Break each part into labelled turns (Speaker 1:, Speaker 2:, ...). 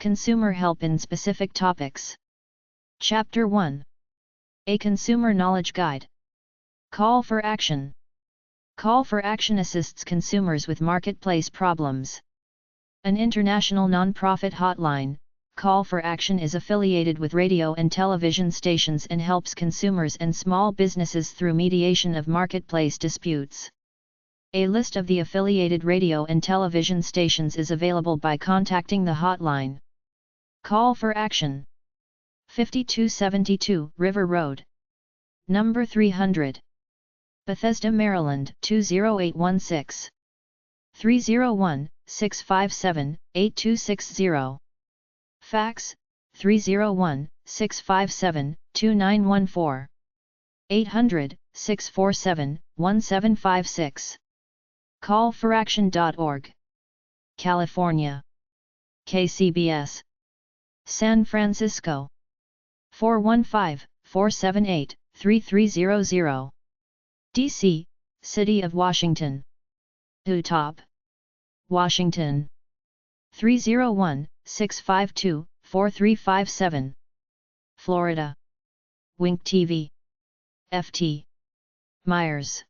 Speaker 1: Consumer help in specific topics. Chapter 1. A Consumer Knowledge Guide. Call for Action. Call for Action assists consumers with marketplace problems. An international non-profit hotline, Call for Action is affiliated with radio and television stations and helps consumers and small businesses through mediation of marketplace disputes. A list of the affiliated radio and television stations is available by contacting the hotline. Call for Action. 5272 River Road. Number 300. Bethesda, Maryland 20816. 301-657-8260. Fax, 301-657-2914. 800-647-1756. Callforaction.org. California. KCBS. San Francisco. 415-478-3300. DC, City of Washington. Utah, Washington. 301-652-4357. Florida. Wink TV. FT. Myers.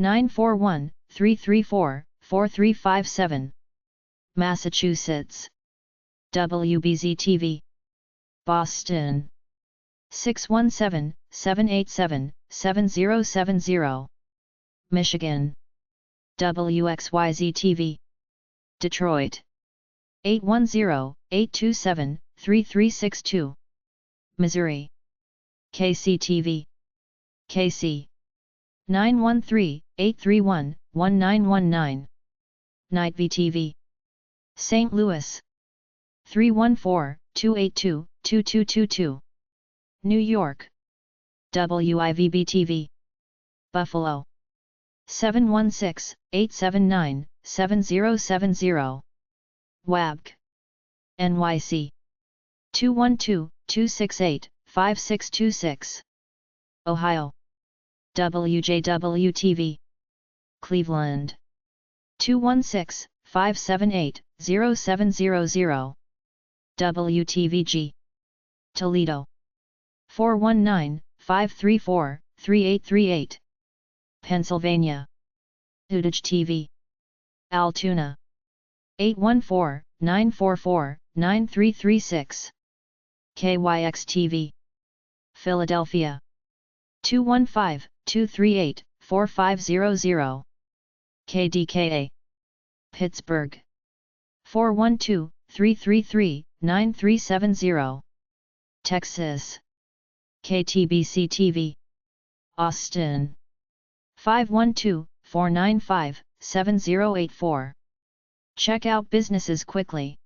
Speaker 1: 941-334-4357. Massachusetts. WBZ TV. Boston. 617-787-7070. Michigan. WXYZ TV. Detroit. 810-827-3362. Missouri. KCTV. KC. 913-831-1919. Night VTV. St. Louis. 314-282-2222. New York. WIVB TV. Buffalo. 716-879-7070. WABC. NYC. 212-268-5626. Ohio. WJW TV. Cleveland. 216-578-0700. WTVG. Toledo. 419-534-3838. Pennsylvania. Heritage TV. Altoona. 814-944-9336. KYX TV. Philadelphia. 215-238-4500. KDKA. Pittsburgh. 412-333-9370. Texas. KTBC TV. Austin. 512-495-7084. Check out businesses quickly.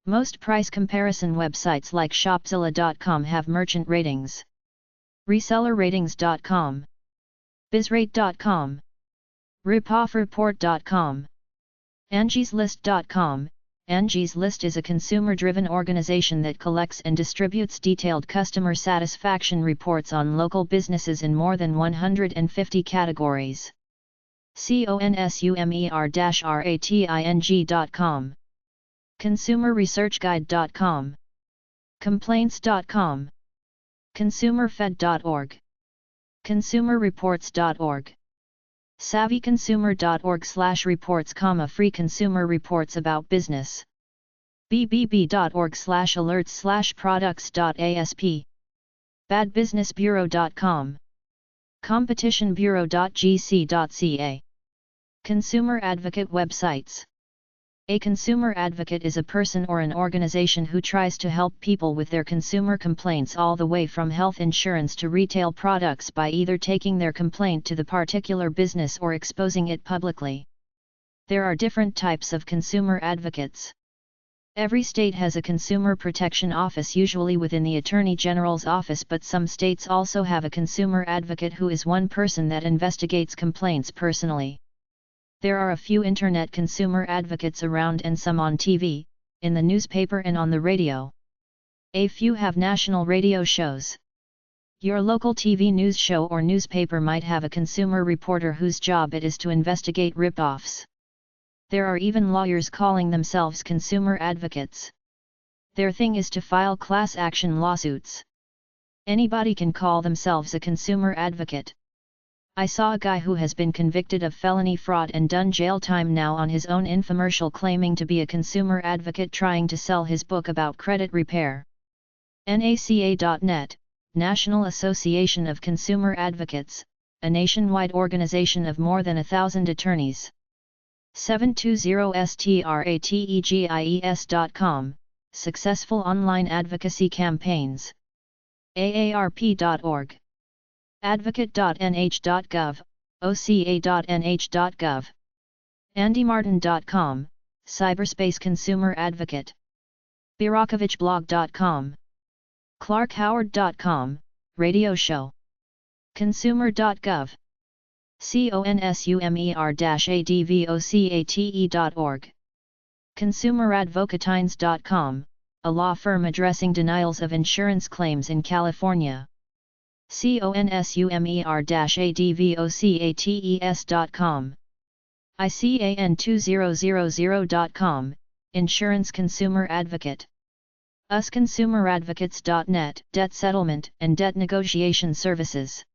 Speaker 1: Most price comparison websites like Shopzilla.com have merchant ratings. Resellerratings.com. Bizrate.com. RipoffReport.com. Angie'sList.com. Angie's List is a consumer-driven organization that collects and distributes detailed customer satisfaction reports on local businesses in more than 150 categories. consumer-rating.com. ConsumerResearchGuide.com. Complaints.com. ConsumerFed.org. ConsumerReports.org. SavvyConsumer.org/reports, free consumer reports about business. bbb.org/alerts/products.asp. badbusinessbureau.com. competitionbureau.gc.ca. Consumer advocate websites. A consumer advocate is a person or an organization who tries to help people with their consumer complaints, all the way from health insurance to retail products, by either taking their complaint to the particular business or exposing it publicly. There are different types of consumer advocates. Every state has a consumer protection office, usually within the Attorney General's office, but some states also have a consumer advocate who is one person that investigates complaints personally. There are a few internet consumer advocates around and some on TV, in the newspaper and on the radio. A few have national radio shows. Your local TV news show or newspaper might have a consumer reporter whose job it is to investigate rip-offs. There are even lawyers calling themselves consumer advocates. Their thing is to file class action lawsuits. Anybody can call themselves a consumer advocate. I saw a guy who has been convicted of felony fraud and done jail time now on his own infomercial claiming to be a consumer advocate trying to sell his book about credit repair. NACA.net, National Association of Consumer Advocates, a nationwide organization of more than 1,000 attorneys. 720strategies.com, Successful Online Advocacy Campaigns. AARP.org. Advocate.nh.gov, OCA.nh.gov. AndyMartin.com, Cyberspace Consumer Advocate. BirakovichBlog.com. ClarkHoward.com, Radio Show. Consumer.gov. consumer-advocate.org. ConsumerAdvocatines.com, a law firm addressing denials of insurance claims in California. consumer-advocates.com. ICAN2000.com, Insurance Consumer Advocate. UsConsumerAdvocates.net, Debt Settlement and Debt Negotiation Services.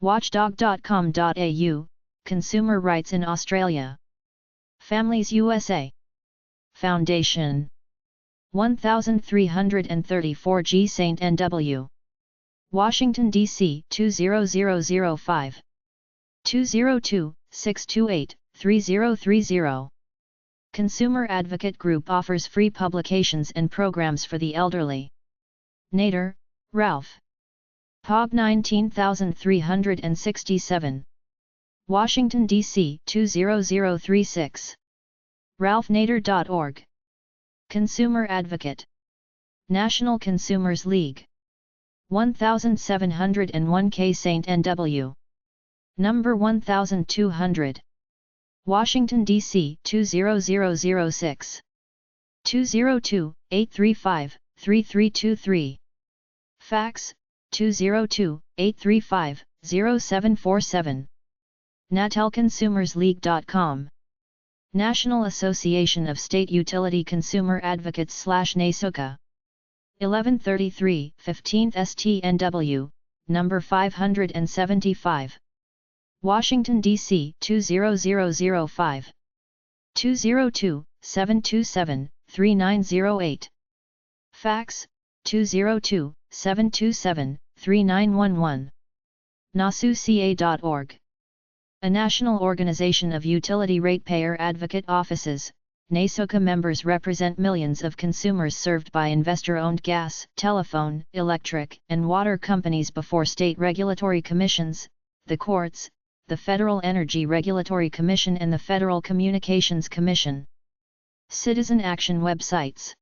Speaker 1: Watchdog.com.au, Consumer Rights in Australia. Families USA. Foundation. 1334 G St. N.W. Washington, D.C. 20005. 202-628-3030. Consumer Advocate Group offers free publications and programs for the elderly. Nader, Ralph. POB 19367. Washington, D.C. 20036. ralphnader.org. Consumer Advocate. National Consumers League. 1701 K St. N.W. Number 1200. Washington, D.C. 20006. 202-835-3323. Fax, 202-835-0747. NatelConsumersLeague.com. National Association of State Utility Consumer Advocates / NASUCA. 1133 15th STNW, number 575. Washington, D.C. 20005. 202-727-3908. Fax, 202-727-3911. NASUCA.org. A national organization of utility ratepayer advocate offices, NASUCA members represent millions of consumers served by investor-owned gas, telephone, electric, and water companies before state regulatory commissions, the courts, the Federal Energy Regulatory Commission and the Federal Communications Commission. Citizen action websites.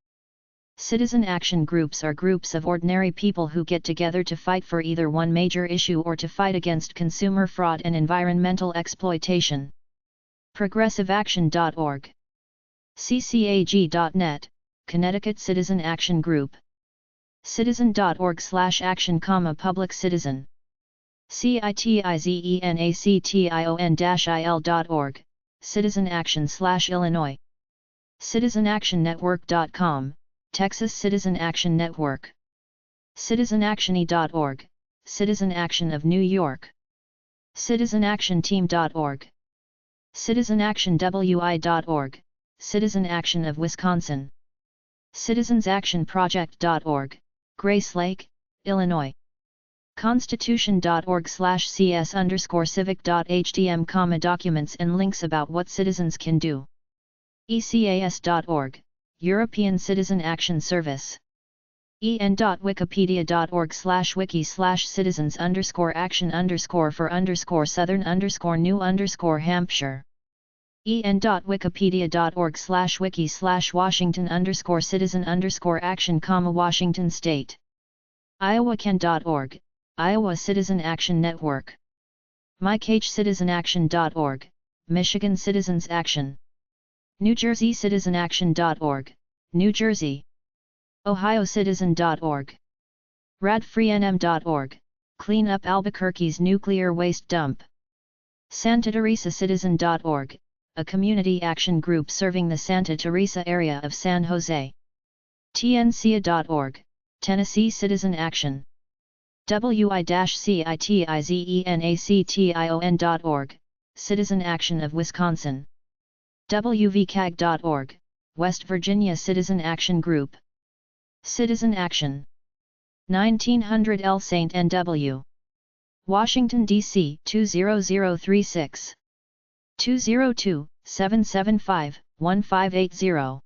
Speaker 1: Citizen action groups are groups of ordinary people who get together to fight for either one major issue or to fight against consumer fraud and environmental exploitation. ProgressiveAction.org. CCAG.net, Connecticut Citizen Action Group. Citizen.org/action, Public Citizen. CITIZENACTION-IL.org, Citizen Action/Illinois. CitizenActionNetwork.com, Texas Citizen Action Network. CitizenActiony.org, Citizen Action of New York. CitizenActionTeam.org. CitizenActionWI.org, Citizen Action of Wisconsin. CitizensActionProject.org, Grace Lake, Illinois. Constitution.org/cs_civic.htm, documents and links about what citizens can do. ECAS.org, European Citizen Action Service. en.wikipedia.org/wiki/citizens_action_for_southern_new_Hampshire. en.wikipedia.org/wiki/Washington_citizen_action, Washington State. IowaCan.org, Iowa Citizen Action Network. MyCageCitizenAction.org, Michigan Citizens Action. NewJerseyCitizenAction.org, New Jersey. OhioCitizen.org. RadFreeNM.org, Clean Up Albuquerque's Nuclear Waste Dump. SantaTeresaCitizen.org, a community action group serving the Santa Teresa area of San Jose. TNCA.org, Tennessee Citizen Action. WI-CITIZENACTION.org, Citizen Action of Wisconsin. WVCAG.org, West Virginia Citizen Action Group. Citizen Action. 1900 L. St. N.W. Washington, D.C. 20036. 202-775-1580.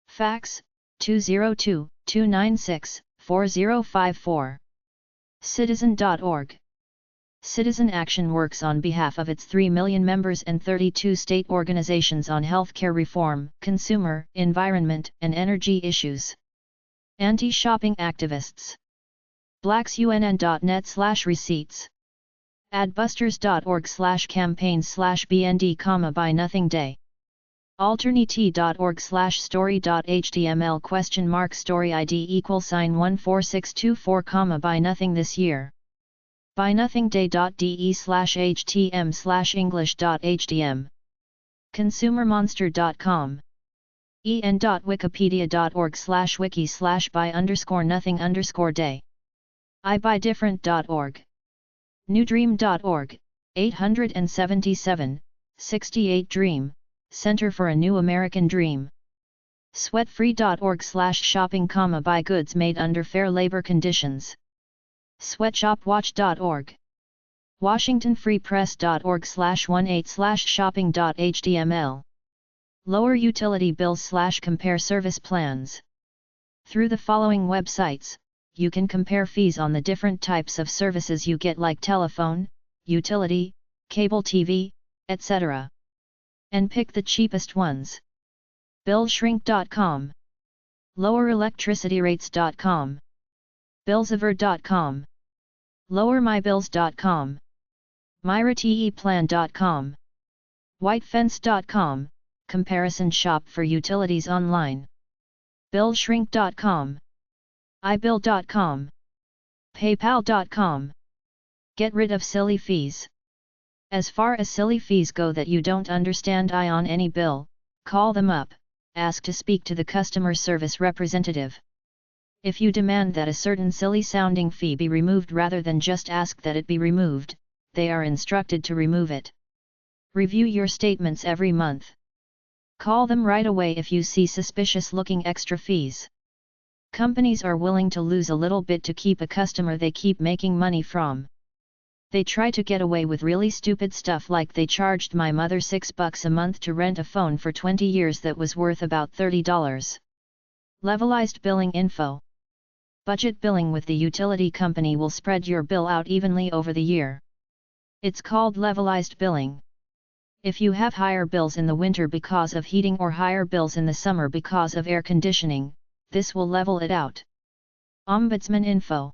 Speaker 1: Fax, 202-296-4054. Citizen.org. Citizen Action works on behalf of its 3 million members and 32 state organizations on healthcare reform, consumer, environment, and energy issues. Anti-shopping activists. blacksunn.net/receipts. adbusters.org/campaigns/bnd, buy nothing day. alternate.org/story.html ?story ID =14624, buy nothing this year. buynothingday.de/htm/english.htm. consumermonster.com. en.wikipedia.org/wiki/buy_nothing_day. ibuydifferent.org. newdream.org, 877, 68 Dream, Center for a New American Dream. sweatfree.org/shopping, buy goods made under fair labor conditions. sweatshopwatch.org. washingtonfreepress.org/18/shopping.html. lower utility bills/compare service plans. Through the following websites, you can compare fees on the different types of services you get, like telephone, utility, cable TV, etc. and pick the cheapest ones. billshrink.com. lowerelectricityrates.com. billsaver.com. lowermybills.com. myrateplan.com. whitefence.com, comparison shop for utilities online. billshrink.com. iBill.com. paypal.com. Get rid of silly fees. As far as silly fees go that you don't understand on any bill, call them up, ask to speak to the customer service representative. If you demand that a certain silly-sounding fee be removed rather than just ask that it be removed, they are instructed to remove it. Review your statements every month. Call them right away if you see suspicious-looking extra fees. Companies are willing to lose a little bit to keep a customer they keep making money from. They try to get away with really stupid stuff, like they charged my mother $6 a month to rent a phone for 20 years that was worth about $30. Levelized billing info. Budget billing with the utility company will spread your bill out evenly over the year. It's called levelized billing. If you have higher bills in the winter because of heating or higher bills in the summer because of air conditioning, this will level it out. Ombudsman info.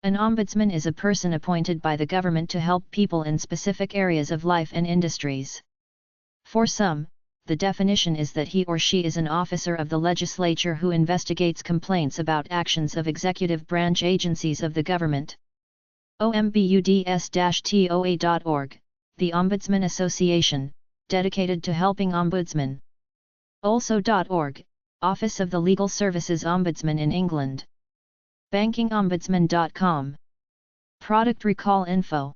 Speaker 1: An ombudsman is a person appointed by the government to help people in specific areas of life and industries. For some, the definition is that he or she is an officer of the legislature who investigates complaints about actions of executive branch agencies of the government. ombuds-toa.org, the Ombudsman Association, dedicated to helping ombudsmen. also.org, Office of the Legal Services Ombudsman in England. bankingombudsman.com. Product recall info.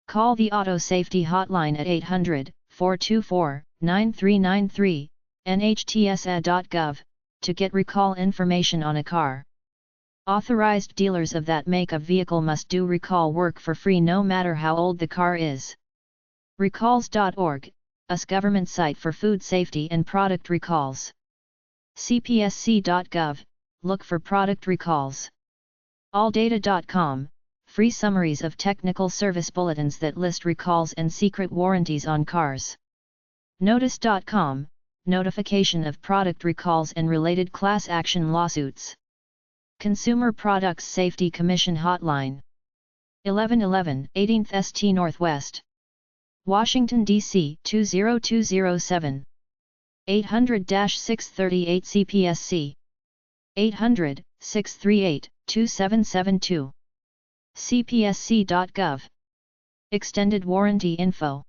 Speaker 1: Call the Auto Safety Hotline at 800-424-9393, nhtsa.gov, to get recall information on a car. Authorized dealers of that make of vehicle must do recall work for free no matter how old the car is. Recalls.org, US government site for food safety and product recalls. cpsc.gov, look for product recalls. alldata.com, free summaries of technical service bulletins that list recalls and secret warranties on cars. notice.com, notification of product recalls and related class action lawsuits. Consumer Products Safety Commission Hotline. 1111 18th St. Northwest. Washington, D.C. 20207. 800-638 CPSC. 800-638-2772. cpsc.gov. Extended warranty info.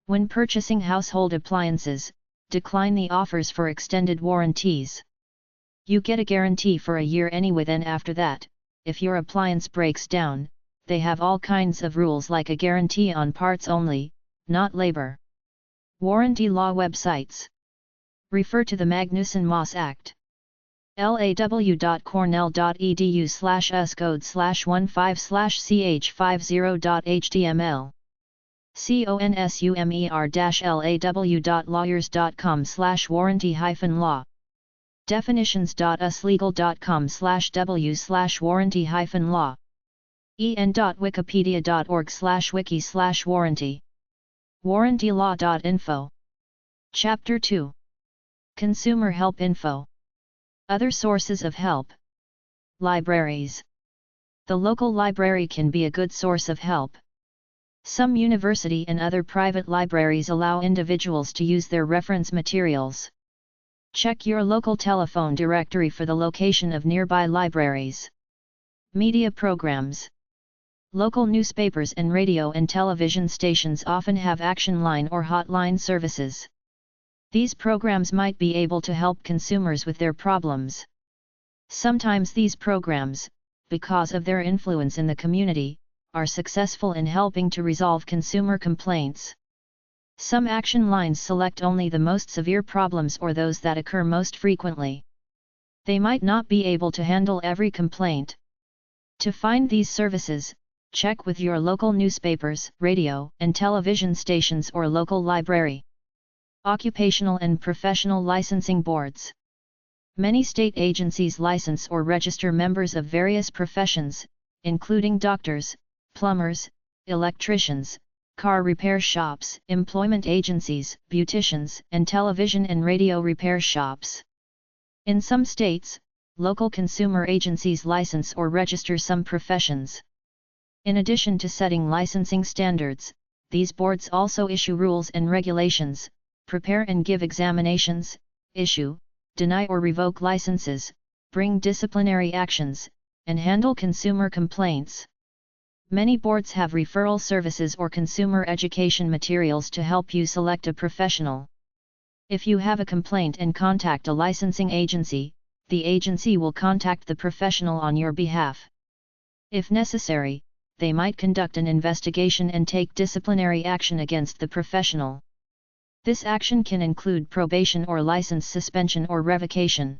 Speaker 1: When purchasing household appliances, decline the offers for extended warranties. You get a guarantee for a year anyway. Then after that, if your appliance breaks down, they have all kinds of rules like a guarantee on parts only, not labor. Warranty law websites. Refer to the Magnuson-Moss Act. law.cornell.edu/s code/15/ch50.html. consumer-lawyers.com/warranty-law. definitions.uslegal.com/w/warranty-law. en.wikipedia.org/wiki/warranty. warrantylaw.info. Chapter 2. Consumer Help Info. Other sources of help. Libraries. The local library can be a good source of help. Some university and other private libraries allow individuals to use their reference materials. Check your local telephone directory for the location of nearby libraries. Media programs. Local newspapers and radio and television stations often have action line or hotline services. These programs might be able to help consumers with their problems. Sometimes these programs, because of their influence in the community, are successful in helping to resolve consumer complaints. Some action lines select only the most severe problems or those that occur most frequently. They might not be able to handle every complaint. To find these services, check with your local newspapers, radio, and television stations or local library. Occupational and professional licensing boards. Many state agencies license or register members of various professions, including doctors, plumbers, electricians, car repair shops, employment agencies, beauticians, and television and radio repair shops. In some states, local consumer agencies license or register some professions. In addition to setting licensing standards, these boards also issue rules and regulations, prepare and give examinations, issue, deny or revoke licenses, bring disciplinary actions, and handle consumer complaints. Many boards have referral services or consumer education materials to help you select a professional. If you have a complaint and contact a licensing agency, the agency will contact the professional on your behalf. If necessary, they might conduct an investigation and take disciplinary action against the professional. This action can include probation or license suspension or revocation.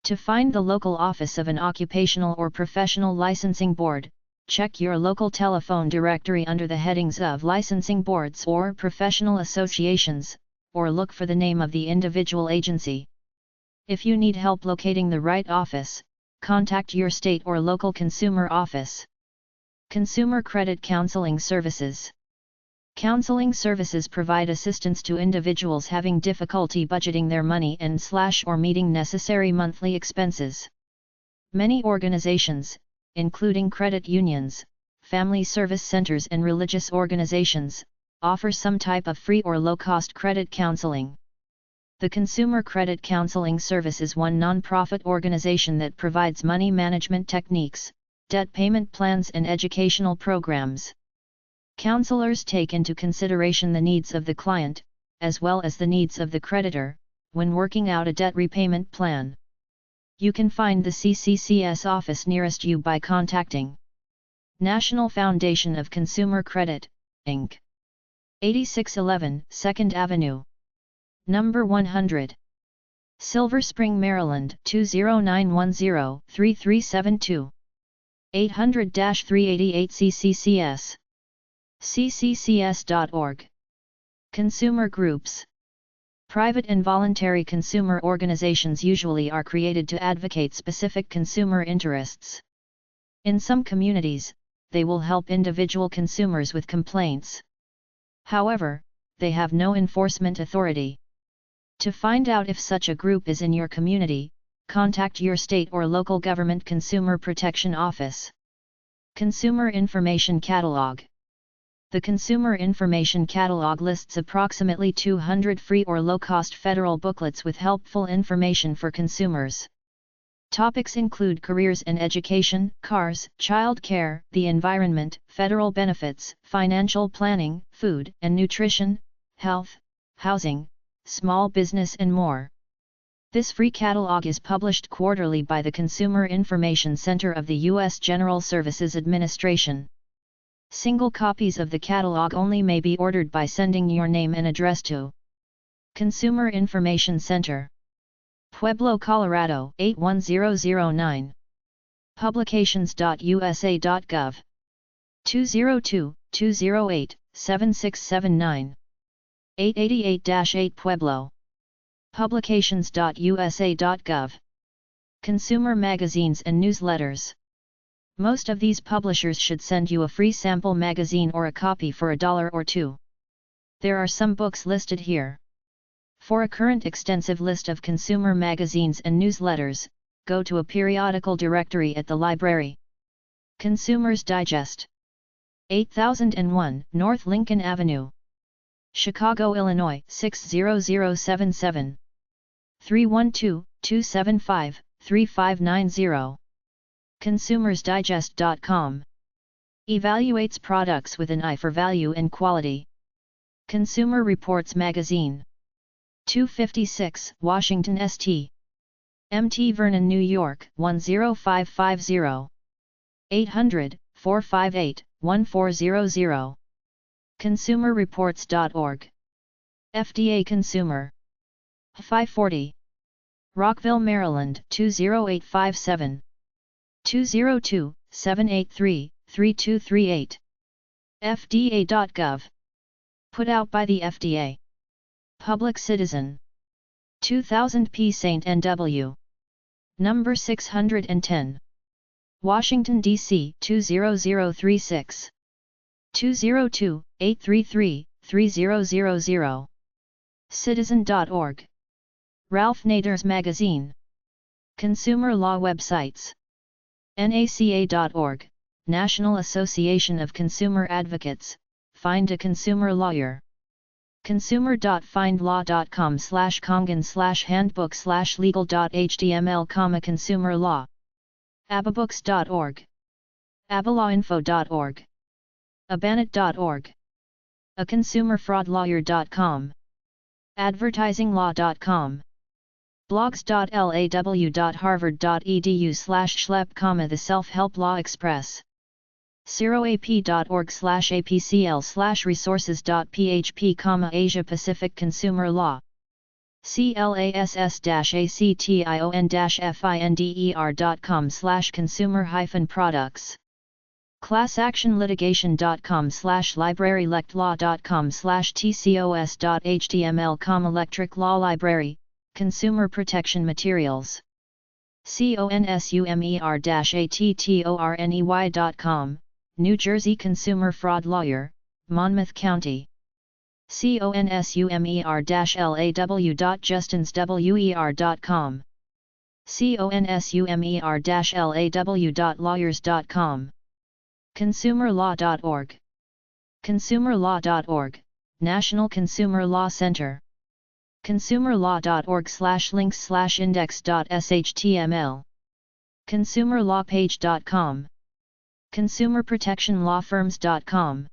Speaker 1: To find the local office of an occupational or professional licensing board, check your local telephone directory under the headings of licensing boards or professional associations, or look for the name of the individual agency. If you need help locating the right office, contact your state or local consumer office. Consumer Credit Counseling Services. Counseling services provide assistance to individuals having difficulty budgeting their money and/or meeting necessary monthly expenses. Many organizations, including credit unions, family service centers and religious organizations, offer some type of free or low-cost credit counseling. The Consumer Credit Counseling Service is one non-profit organization that provides money management techniques, debt payment plans and educational programs. Counselors take into consideration the needs of the client, as well as the needs of the creditor, when working out a debt repayment plan. You can find the CCCS office nearest you by contacting National Foundation of Consumer Credit, Inc. 8611 2nd Avenue. Number 100. Silver Spring, Maryland 20910-3372. 800-388 CCCS. cccs.org. Consumer groups. Private and voluntary consumer organizations usually are created to advocate specific consumer interests. In some communities, they will help individual consumers with complaints. However, they have no enforcement authority. To find out if such a group is in your community, contact your state or local government Consumer Protection Office. Consumer Information Catalog. The Consumer Information Catalog lists approximately 200 free or low-cost federal booklets with helpful information for consumers. Topics include careers and education, cars, child care, the environment, federal benefits, financial planning, food and nutrition, health, housing, small business and more. This free catalog is published quarterly by the Consumer Information Center of the U.S. General Services Administration. Single copies of the catalog only may be ordered by sending your name and address to Consumer Information Center, Pueblo, Colorado 81009. Publications.usa.gov 202-208-7679 888-8 Pueblo. Publications.usa.gov. Consumer magazines and newsletters. Most of these publishers should send you a free sample magazine or a copy for $1 or $2. There are some books listed here. For a current extensive list of consumer magazines and newsletters, go to a periodical directory at the library. Consumer's Digest. 8001 North Lincoln Avenue, Chicago, Illinois 60077. 312-275-3590. ConsumersDigest.com. Evaluates products with an eye for value and quality. Consumer Reports Magazine. 256 Washington St. Mt. Vernon, New York 10550. 800-458-1400. ConsumerReports.org. FDA Consumer. 540. Rockville, Maryland 20857. 202-783-3238. FDA.gov. Put out by the FDA. Public Citizen. 2000 P. St. N.W. Number 610. Washington, D.C. 20036. 202-833-3000. Citizen.org. Ralph Nader's Magazine. Consumer Law Websites. NACA.org, National Association of Consumer Advocates. Find a consumer lawyer. consumer.findlaw.com/congan/handbook/legal.html, consumer law. ababooks.org. abalawinfo.org. abanet.org. aconsumerfraudlawyer.com. advertisinglaw.com. blogs.law.harvard.edu/schlep, the Self-Help Law Express. 0ap.org/apcl/resources.php, Asia Pacific Consumer Law. class-action-finder.com/consumer-products. classactionlitigation.com/librarylectlaw.com/tcos.html, electric law library, consumer protection materials. consumer-attorney.com, New Jersey Consumer Fraud Lawyer, Monmouth County. consumer-law.justinswer.com. consumer-lawyers.com. consumerlaw.org. consumerlaw.org, National Consumer Law Center. consumerlaw.org/links/index.html. consumerlawpage.com. consumerprotectionlawfirms.com.